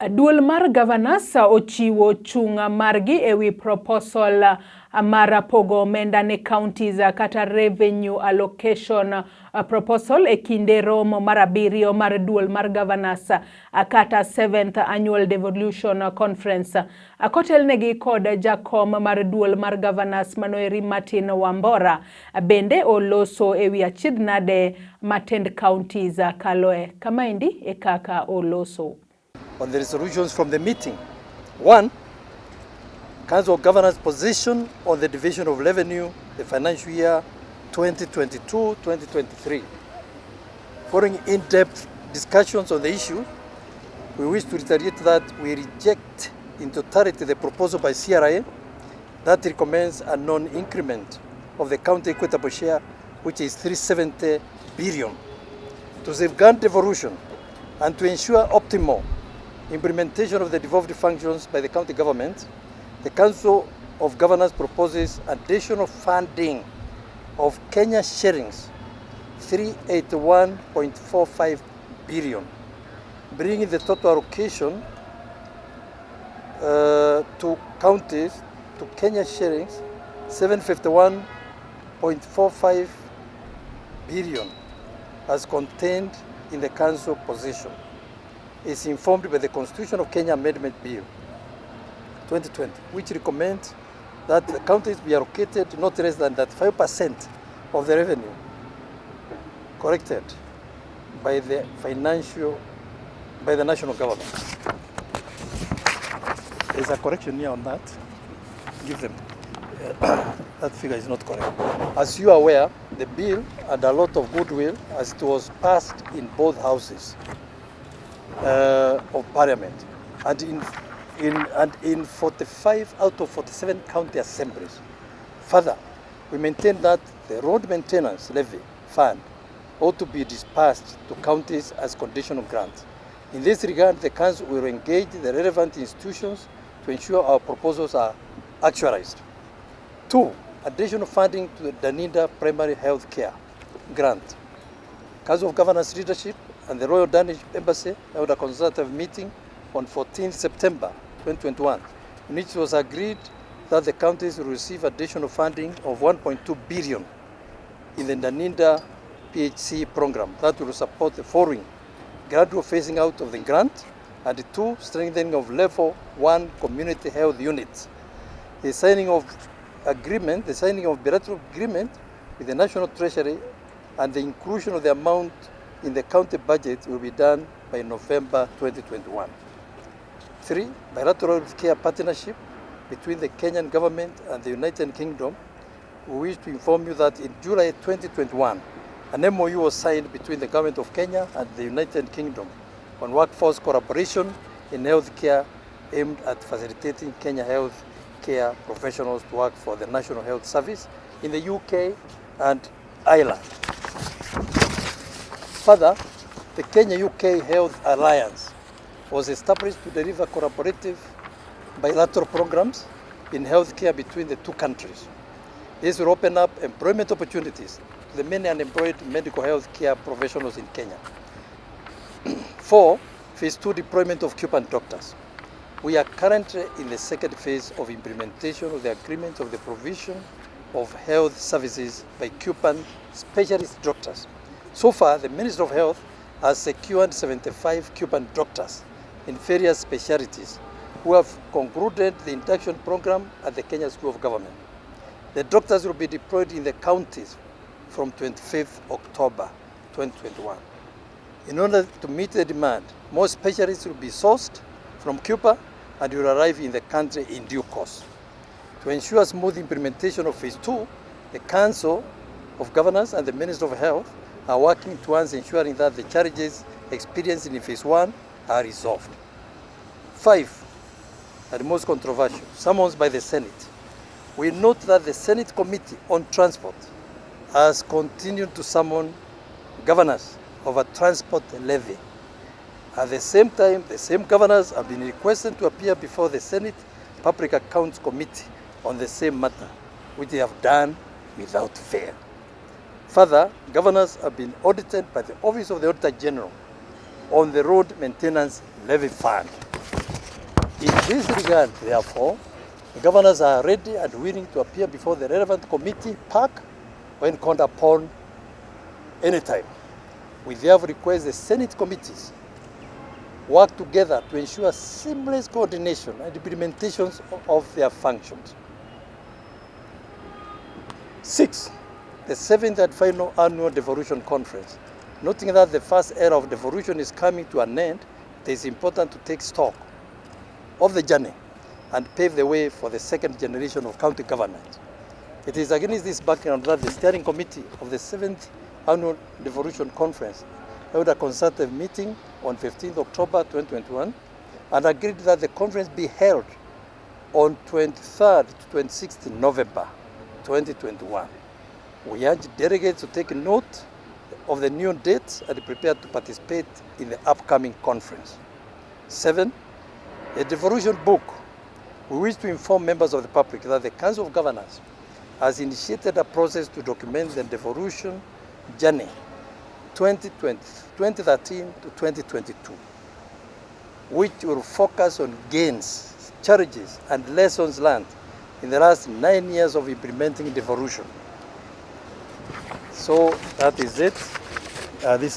Duol mar Governors ochiwo chung margi ewi proposal mar pogo omenda ne counties kata revenue allocation proposal e kinde romo mar 7 mar duol mar Governors kata 7th annual devolution conference. Kotelnegi kod jakom mar duol mar Governors Manoeri Martin Wambora bende oloso ewi achiedh nade matend counties kaloe. Kamaendi e kaka oloso. On the resolutions from the meeting. 1. Council of Governors' position on the division of revenue, the financial year 2022-2023. Following in-depth discussions on the issue, we wish to reiterate that we reject in totality the proposal by CRA that recommends a non-increment of the county equitable share, which is 370 billion. To safeguard devolution and to ensure optimal implementation of the devolved functions by the county government, the Council of Governors proposes additional funding of Kenya shillings 381.45 billion, bringing the total allocation to counties to Kenya shillings 751.45 billion as contained in the Council position. Is informed by the Constitution of Kenya Amendment Bill 2020, which recommends that the counties be allocated not less than that 5% of the revenue collected by the national government. There's a correction here on that. Give them. That figure is not correct. As you are aware, the bill had a lot of goodwill as it was passed in both houses of Parliament, and in 45 out of 47 county assemblies. Further, we maintain that the road maintenance levy fund ought to be dispersed to counties as conditional grants. In this regard, the Council will engage the relevant institutions to ensure our proposals are actualized. 2. Additional funding to the Daninda Primary Health Care Grant. Council of Governors leadership and the Royal Danish Embassy held a consultative meeting on 14th September 2021, in which it was agreed that the counties will receive additional funding of 1.2 billion in the Daninda PHC program that will support the following: gradual phasing out of the grant, and 2, strengthening of level 1 community health units. The signing of bilateral agreement with the National Treasury and the inclusion of the amount in the county budget will be done by November 2021. 3. Bilateral care partnership between the Kenyan government and the United Kingdom. We wish to inform you that in July 2021, an MOU was signed between the government of Kenya and the United Kingdom on workforce collaboration in healthcare aimed at facilitating Kenya health care professionals to work for the National Health Service in the UK and Ireland. Further, the Kenya-UK Health Alliance was established to deliver collaborative bilateral programs in healthcare between the two countries. This will open up employment opportunities to the many unemployed medical health care professionals in Kenya. 4. Phase 2 deployment of CUPAN doctors. We are currently in the second phase of implementation of the agreement of the provision of health services by CUPAN specialist doctors. So far, the Ministry of Health has secured 75 CUPAN doctors in various specialties who have concluded the induction program at the Kenya School of Government. The doctors will be deployed in the counties from 25th October 2021. In order to meet the demand, more specialists will be sourced from CUPA and will arrive in the country in due course. To ensure smooth implementation of Phase 2, the Council of Governors and the Ministry of Health are working towards ensuring that the challenges experienced in Phase 1 are resolved. 5. And most controversial, summons by the Senate. We note that the Senate Committee on Transport has continued to summon governors of a transport levy. At the same time, the same governors have been requested to appear before the Senate Public Accounts Committee on the same matter, which they have done without fail. Further, governors have been audited by the Office of the Auditor General on the road maintenance levy fund. In this regard, therefore, the governors are ready and willing to appear before the relevant committee, PAC, when called upon anytime. We therefore request the Senate committees work together to ensure seamless coordination and implementation of their functions. 6. The 7th and final annual devolution conference. Noting that the first era of devolution is coming to an end, it is important to take stock of the journey and pave the way for the second generation of county government. It is against this background that the steering committee of the 7th annual devolution conference held a consultative meeting on 15th October 2021 and agreed that the conference be held on 23rd to 26th November 2021. We urge delegates to take note of the new dates and prepare to participate in the upcoming conference. 7. A devolution book. We wish to inform members of the public that the Council of Governors has initiated a process to document the devolution journey 2013 to 2022, which will focus on gains, challenges, and lessons learned in the last 9 years of implementing devolution. So that is it. This